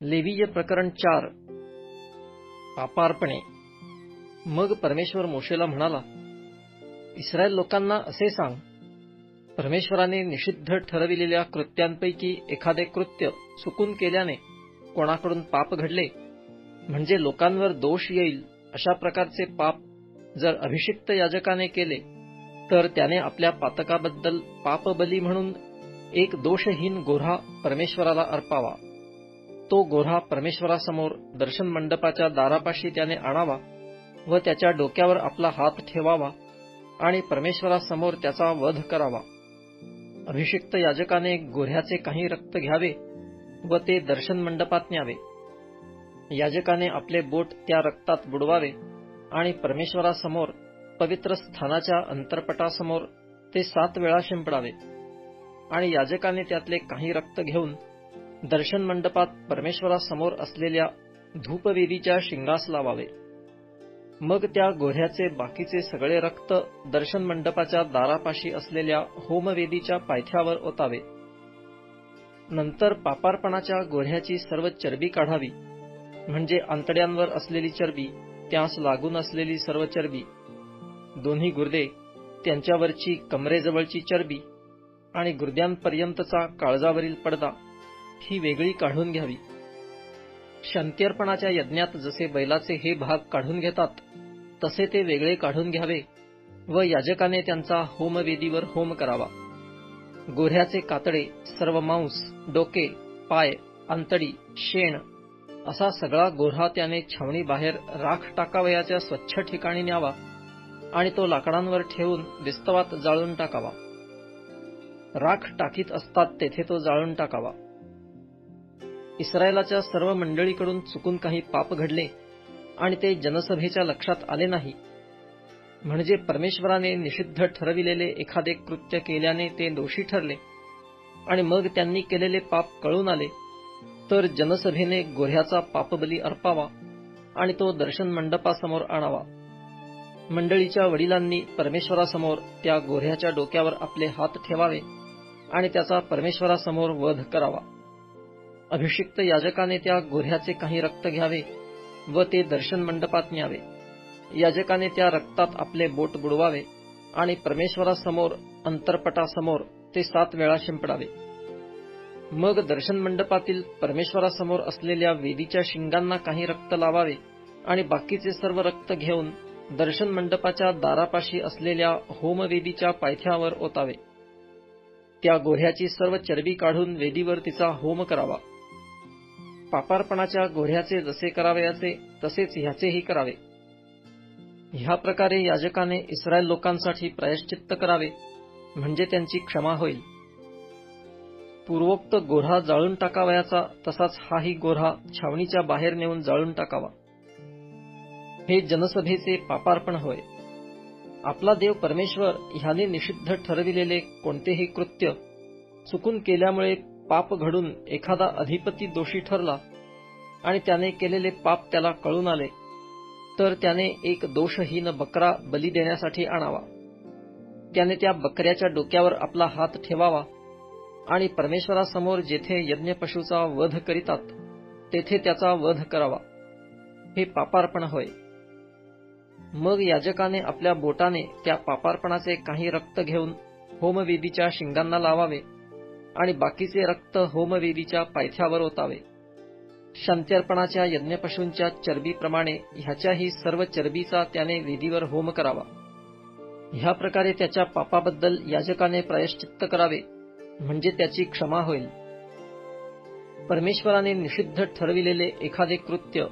लेवीय प्रकरण 4 पापार्पणे. मग परमेश्वर मोशेला म्हणाला, इस्रायल लोकांना असे सांग, परमेश्वराने निषिद्ध ठरविलेल्या कृत्यांपैकी एखादे कृत्य चुकून केल्याने कोणाकडून पाप घडले, म्हणजे लोकांवर दोष येईल अशा प्रकारचे पाप जर अभिषिक्त याजकाने केले, तर त्याने आपल्या पातकाबद्दल पापबली म्हणून एक दोषहीन गोऱ्हा परमेश्वराला अर्पावा. तो गोऱ्हा परमेश्वरासमोर दर्शन मंडपाच्या दारापाशी त्याने आणावा व त्याच्या डोक्यावर आपला हात ठेवावा आणि परमेश्वरासमोर त्याचा वध करावा. अभिषिक्त याजकाने गोऱ्ह्याचे काही रक्त घ्यावे व ते दर्शन मंडपात न्यावे. याजकाने आपले बोट त्या रक्तात बुडवावे आणि परमेश्वरासमोर पवित्र स्थानाच्या अंतरपटासमोर ते 7 वेळा शिंपडावे. आणि याजकाने त्यातले काही रक्त घेऊन दर्शन मंडपात परमेश्वरासमोर असलेल्या धूपवेदीच्या शिंगास लावावे. मग त्या गोऱ्ह्याचे बाकीचे सगळे रक्त दर्शन मंडपाच्या दारापाशी असलेल्या होमवेदीच्या पायथ्यावर ओतावे. नंतर पापार्पणाच्या गोऱ्ह्याची सर्व चरबी काढावी, म्हणजे आंतड्यांवर असलेली चरबी, त्यास लागून असलेली सर्व चरबी, दोन्ही गुर्दे, त्यांच्यावरची कमरेजवळची चरबी आणि गुर्द्यांपर्यंतचा काळजावरील पडदा ही वेगळी काढून घ्यावी. शांत्यर्पणाच्या यज्ञात जसे बैलाचे हे भाग काढून घेतात, तसे ते वेगळे काढून घ्यावे व याजकाने त्यांचा होमवेदीवर होम करावा. गोऱ्ह्याचे कातडे, सर्व मांस, डोके, पाय, आंतडी, शेण असा सगळा गोऱ्हा त्याने छावणी बाहेर राख टाकावयाच्या स्वच्छ ठिकाणी न्यावा आणि तो लाकडांवर ठेवून विस्तवात जाळून टाकावा. राख टाकीत असतात तेथे तो जाळून टाकावा. इस्रायलाच्या सर्व मंडळीकडून चुकून काही पाप घडले आणि ते जनसभेच्या लक्षात आले नाही, म्हणजे परमेश्वराने निषिद्ध ठरविलेले एखादे कृत्य केल्याने ते दोषी ठरले आणि मग त्यांनी केलेले पाप कळून आले, तर जनसभेने गोऱ्ह्याचा पापबली अर्पावा आणि तो दर्शन मंडपासमोर आणावा. मंडळीच्या वडिलांनी परमेश्वरासमोर त्या गोऱ्ह्याच्या डोक्यावर आपले हात ठेवावे आणि त्याचा परमेश्वरासमोर वध करावा. अभिषिक्त याजकाने त्या गोऱ्ह्याचे काही रक्त घ्यावे व ते दर्शन मंडपात न्यावे. याजकाने त्या रक्तात आपले बोट बुडवावे आणि परमेश्वरासमोर अंतरपटासमोर ते 7 वेळा शिंपडावे. मग दर्शन मंडपातील परमेश्वरासमोर असलेल्या वेदीच्या शिंगांना काही रक्त लावावे आणि बाकीचे सर्व रक्त घेऊन दर्शन मंडपाच्या दारापाशी असलेल्या होमवेदीच्या पायथ्यावर ओतावे. त्या गोऱ्ह्याची सर्व चरबी काढून वेदीवर तिचा होम करावा. पापार्पणाच्या गोऱ्ह्याचे जसे करावयाचे तसेच ह्याचेही करावे. ह्या प्रकारे याजकाने इस्रायल लोकांसाठी प्रायश्चित्त करावे, म्हणजे त्यांची क्षमा होईल. पूर्वोक्त गोऱ्हा जाळून टाकावयाचा तसाच हाही गोऱ्हा छावणीच्या बाहेर नेऊन जाळून टाकावा. हे जनसभेचे पापार्पण होय. आपला देव परमेश्वर ह्याने निषिद्ध ठरविलेले कोणतेही कृत्य चुकून केल्यामुळे पाप घडून एखादा अधिपती दोषी ठरला आणि त्याने केलेले पाप त्याला कळून आले, तर त्याने एक दोषहीन बकरा बली देण्यासाठी आणावा. त्याने त्या बकऱ्याच्या डोक्यावर आपला हात ठेवावा आणि परमेश्वरासमोर जेथे यज्ञपशूचा वध करीतात तेथे त्याचा वध करावा. हे पापार्पण होय. मग याजकाने आपल्या बोटाने त्या पापार्पणाचे काही रक्त घेऊन होमवेदीच्या शिंगांना लावावे आणि बाकीचे रक्त होमवेदीच्या पायथ्यावर ओतावे. शांत्यर्पणाच्या यज्ञपशूंच्या चरबीप्रमाणे ह्याच्याही सर्व चरबीचा त्याने वेदीवर होम करावा. ह्या प्रकारे त्याच्या पापाबद्दल याजकाने प्रायश्चित्त करावे, म्हणजे त्याची क्षमा होईल. परमेश्वराने निषिद्ध ठरविलेले एखादे कृत्य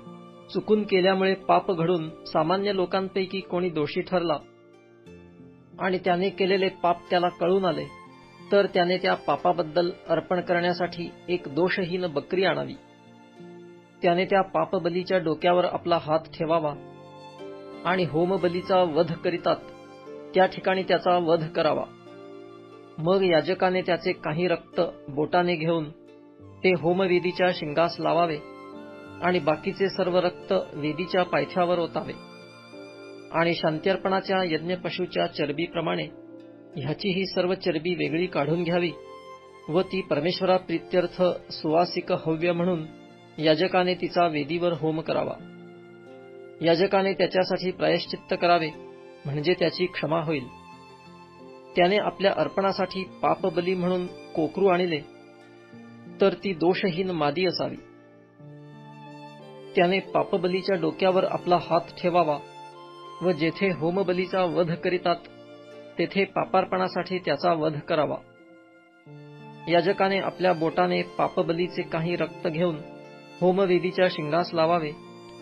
चुकून केल्यामुळे पाप घडून सामान्य लोकांपैकी कोणी दोषी ठरला आणि त्याने केलेले पाप त्याला कळून आले, तर त्याने त्या पापाबद्दल अर्पण करण्यासाठी एक दोषहीन बकरी आणावी. त्याने त्या पापबलीच्या डोक्यावर आपला हात ठेवावा आणि होमबलीचा वध करीतात त्या ठिकाणी त्याचा वध करावा. मग याजकाने त्याचे काही रक्त बोटाने घेऊन ते होमवेदीच्या शिंगास लावावे आणि बाकीचे सर्व रक्त वेदीच्या पायथ्यावर ओतावे. आणि शांत्यर्पणाच्या यज्ञपशूच्या चरबीप्रमाणे ह्याचीही सर्व चरबी वेगळी काढून घ्यावी व ती परमेश्वराप्रीत्यर्थ सुवासिक हव्य म्हणून याजकाने तिचा वेदीवर होम करावा. याजकाने त्याच्यासाठी प्रायश्चित्त करावे, म्हणजे त्याची क्षमा होईल. त्याने आपल्या अर्पणासाठी पापबली म्हणून कोकरू आणले, तर ती दोषहीन मादी असावी. त्याने पापबलीच्या डोक्यावर आपला हात ठेवावा व जेथे होमबलीचा वध करीतात तेथे पापार्पणासाठी त्याचा वध करावा. याजकाने आपल्या बोटाने पापबलीचे काही रक्त घेऊन होमवेदीच्या शिंगास लावावे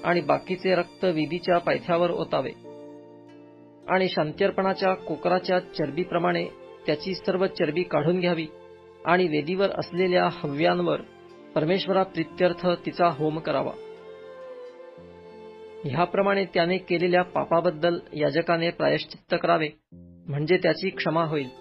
आणि बाकीचे रक्त वेदीच्या पायथ्यावर ओतावे आणि शांत्यर्पणाच्या कोकराच्या चरबीप्रमाणे त्याची सर्व चरबी काढून घ्यावी आणि वेदीवर असलेल्या हव्यांवर परमेश्वराप्रीत्यर्थ तिचा होम करावा. ह्याप्रमाणे त्याने केलेल्या पापाबद्दल याजकाने प्रायश्चित्त करावे, म्हणजे त्याची क्षमा होईल.